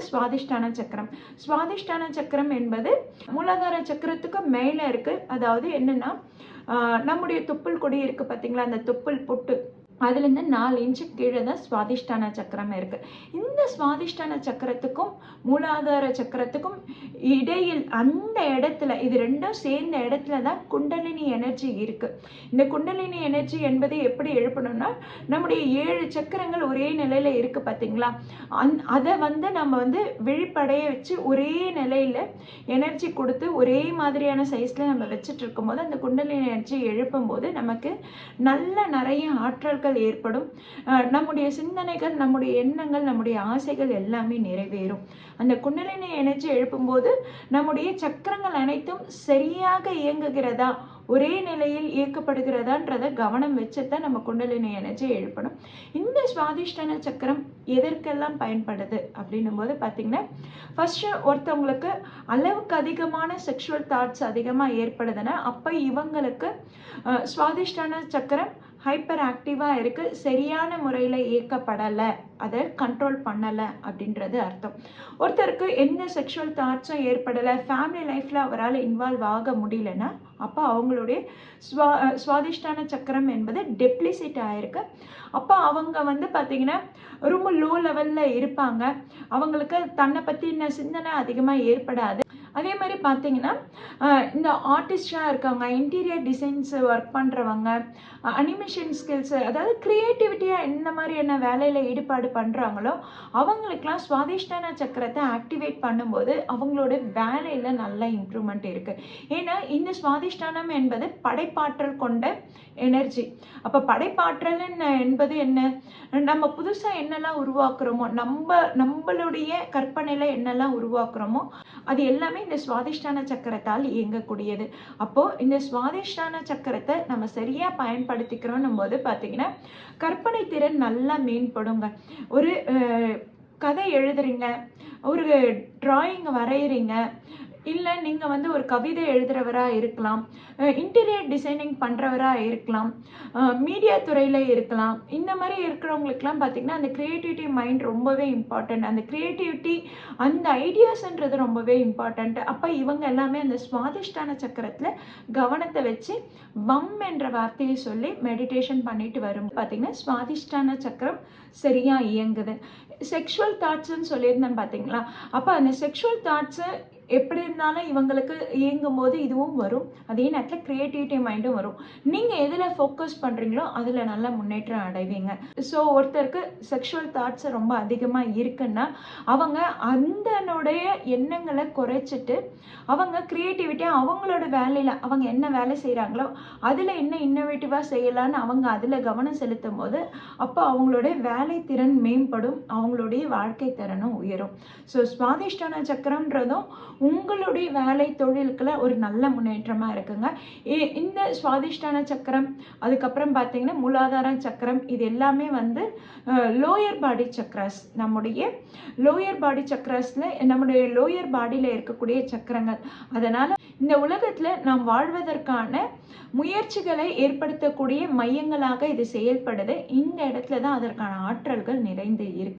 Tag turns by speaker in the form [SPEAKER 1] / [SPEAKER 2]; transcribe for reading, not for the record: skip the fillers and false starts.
[SPEAKER 1] சுவாதிஷ்டான சக்கரம். சுவாதிஷ்டான சக்கரம் என்பது மூலாதார சக்கரத்துக்கு மேலே இருக்கு. அதாவது என்னன்னா, நம்முடைய தொப்புள் கொடி இருக்கு பார்த்தீங்களா, அந்த தொப்புள் பொட்டு அதுலேருந்து 4 இன்ச்சு கீழே தான் சுவாதிஷ்டான சக்கரம் இருக்கு. இந்த சுவாதிஷ்டான சக்கரத்துக்கும் மூலாதார சக்கரத்துக்கும் இடையில் அந்த இடத்துல, இது ரெண்டும் சேர்ந்த இடத்துல தான் குண்டலினி எனர்ஜி இருக்கு. இந்த குண்டலினி எனர்ஜி என்பது எப்படி எழுப்பணும்னா, நம்முடைய 7 சக்கரங்கள் ஒரே நிலையில இருக்கு பார்த்தீங்களா, அதை நம்ம விழிப்படைய வச்சு ஒரே நிலையில எனர்ஜி கொடுத்து ஒரே மாதிரியான சைஸ்ல நம்ம வச்சுட்டு இருக்கும்போது அந்த குண்டலினி எனர்ஜி எழுப்பும் போது நமக்கு நல்ல நிறைய ஆற்றல்கள் ஏற்படும். நம்முடைய சிந்தனைகள், நம்முடைய எண்ணங்கள், நம்முடைய ஆசைகள் எல்லாமே நிறைவேறும். அந்த குண்டலினி எனர்ஜி எழுப்பும் போது நம்முடைய சக்கரங்கள் அனைத்தும் சரியாக இயங்குகிறதா, ஒரே நிலையில் இயக்கப்படுகிறதான்றத கவனம் வச்சுதான் நம்ம குண்டலினி எனர்ஜி எழுப்பணும். இந்த சுவாதிஷ்டான சக்கரம் எதற்கெல்லாம் பயன்படுது அப்படின்னும் போது பார்த்தீங்கன்னா, ஃபர்ஸ்ட் ஒருத்தவங்களுக்கு அளவுக்கு அதிகமான செக்ஷுவல் தாட்ஸ் அதிகமாக ஏற்படுதுன்னா அப்போ இவங்களுக்கு சுவாதிஷ்டான சக்கரம் ஹைப்பர் ஆக்டிவாக இருக்கு, சரியான முறையில் இயக்கப்படலை, அதை கண்ட்ரோல் பண்ணலை அப்படின்றது அர்த்தம். ஒருத்தருக்கு எந்த செக்ஷுவல் தாட்ஸும் ஏற்படலை, ஃபேமிலி லைஃப்பில் அவரால் இன்வால்வ் ஆக முடியலன்னா அப்போ அவங்களுடைய சுவாதிஷ்டான சக்கரம் என்பது டெப்ளிசிட் ஆயிருக்கு. அப்போ அவங்க பார்த்தீங்கன்னா ரொம்ப லோ லெவலில் இருப்பாங்க. அவங்களுக்கு தன்னை பற்றின சிந்தனை அதிகமாக ஏற்படாது. அதே மாதிரி பார்த்தீங்கன்னா, இந்த ஆர்டிஸ்டாக இருக்காங்க, இன்டீரியர் டிசைன்ஸ் ஒர்க் பண்ணுறவங்க, அனிமேஷன் ஸ்கில்ஸ், அதாவது க்ரியேட்டிவிட்டியாக இந்த மாதிரியான வேலையில் ஈடுபாடு பண்ணுறாங்களோ அவங்களுக்கெல்லாம் சுவாதிஷ்டான சக்கரத்தை ஆக்டிவேட் பண்ணும்போது அவங்களோட வேலையில் நல்ல இம்ப்ரூவ்மெண்ட் இருக்குது. ஏன்னா இந்த சுவாதிஷ்டானம் என்பது படைப்பாற்றல் கொண்ட எனர்ஜி. அப்போ படைப்பாற்றல் என்பது என்ன, நம்ம புதுசாக என்னெல்லாம் உருவாக்குறோமோ, நம்மளுடைய கற்பனையில் என்னெல்லாம் உருவாக்குறோமோ அது எல்லாமே இந்த சுவாதிஷ்டான சக்கரத்தால் இயங்கக்கூடியது. அப்போ இந்த சுவாதிஷ்டான சக்கரத்தை நம்ம சரியா பயன்படுத்திக்கிறோம் போது பார்த்தீங்கன்னா கற்பனை திறன் நல்லா மேம்படுங்க. ஒரு கதை எழுதுறீங்க, ஒரு டிராயிங் வரைகிறீங்க, இல்லை நீங்கள் ஒரு கவிதை எழுதுறவராக இருக்கலாம், இன்டீரியர் டிசைனிங் பண்ணுறவராக இருக்கலாம், மீடியா துறையில் இருக்கலாம். இந்த மாதிரி இருக்கிறவங்களுக்குலாம் பார்த்திங்கன்னா அந்த க்ரியேட்டிவிட்டி மைண்ட் ரொம்பவே இம்பார்ட்டண்ட். அந்த க்ரியேட்டிவிட்டி, அந்த ஐடியாஸ்ன்றது ரொம்பவே இம்பார்ட்டண்ட். அப்போ இவங்க எல்லாமே அந்த சுவாதிஷ்டான சக்கரத்தில் கவனத்தை வச்சு வம் என்ற வார்த்தையை சொல்லி மெடிடேஷன் பண்ணிட்டு வரும் பார்த்திங்கன்னா சுவாதிஷ்டான சக்கரம் சரியாக இயங்குது. செக்ஷுவல் தாட்ஸ்ன்னு சொல்லியிருந்தேன் பார்த்தீங்களா, அப்போ அந்த செக்ஷுவல் தாட்ஸு எப்படி இருந்தாலும் இவங்களுக்கு இயங்கும் போது இதுவும் வரும், அதே நேரத்தில் க்ரியேட்டிவிட்டி மைண்டும் வரும். நீங்கள் எதில் ஃபோக்கஸ் பண்ணுறீங்களோ அதில் நல்ல முன்னேற்றம் அடைவீங்க. ஸோ ஒருத்தருக்கு செக்ஷுவல் தாட்ஸ் ரொம்ப அதிகமாக இருக்குன்னா அவங்க அதனுடைய எண்ணங்களை குறைச்சிட்டு அவங்க க்ரியேட்டிவிட்டியாக அவங்களோட வேலையில் அவங்க என்ன வேலை செய்கிறாங்களோ அதில் என்ன இன்னோவேட்டிவாக செய்யலான்னு அவங்க அதில் கவனம் செலுத்தும் போது அப்போ அவங்களோட வேலை திறன் மேம்படும், அவங்களுடைய வாழ்க்கை திறனும் உயரும். ஸோ சுவாதிஷ்டான சக்கரம்ன்றதும் உங்களுடைய வேலை தொழிலுக்குள்ள ஒரு நல்ல முன்னேற்றமாக இருக்குங்க. இந்த சுவாதிஷ்டான சக்கரம், அதுக்கப்புறம் பார்த்தீங்கன்னா மூலாதார சக்கரம், இது எல்லாமே லோயர் பாடி சக்கராஸ். நம்முடைய லோயர் பாடி சக்கராஸில் நம்முடைய லோயர் பாடியில் இருக்கக்கூடிய சக்கரங்கள். அதனால் இந்த உலகத்தில் நாம் வாழ்வதற்கான முயற்சிகளை ஏற்படுத்தக்கூடிய மையங்களாக இது செயல்படுது. இந்த இடத்துல தான் அதற்கான ஆற்றல்கள் நிறைந்து இருக்கு.